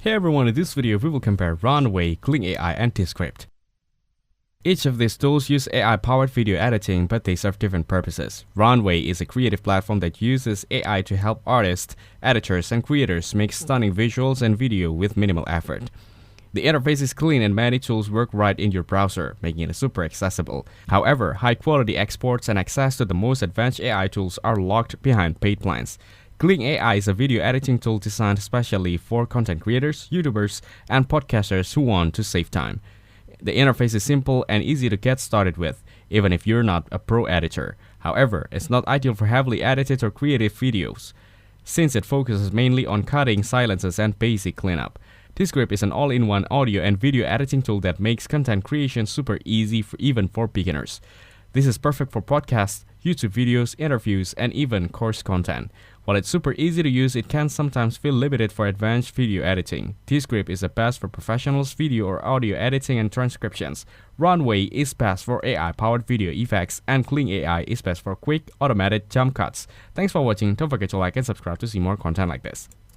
Hey everyone, in this video we will compare Runway, Gling AI and Descript. Each of these tools use AI-powered video editing, but they serve different purposes. Runway is a creative platform that uses AI to help artists, editors, and creators make stunning visuals and video with minimal effort. The interface is clean and many tools work right in your browser, making it super accessible. However, high-quality exports and access to the most advanced AI tools are locked behind paid plans. Gling AI is a video editing tool designed especially for content creators, YouTubers, and podcasters who want to save time. The interface is simple and easy to get started with, even if you're not a pro editor. However, it's not ideal for heavily edited or creative videos, since it focuses mainly on cutting, silences, and basic cleanup. Descript is an all-in-one audio and video editing tool that makes content creation super easy even for beginners. This is perfect for podcasts, YouTube videos, interviews, and even course content. While it's super easy to use, it can sometimes feel limited for advanced video editing. Descript is the best for professionals, video or audio editing and transcriptions. Runway is best for AI-powered video effects, and Gling AI is best for quick, automated jump cuts. Thanks for watching. Don't forget to like and subscribe to see more content like this.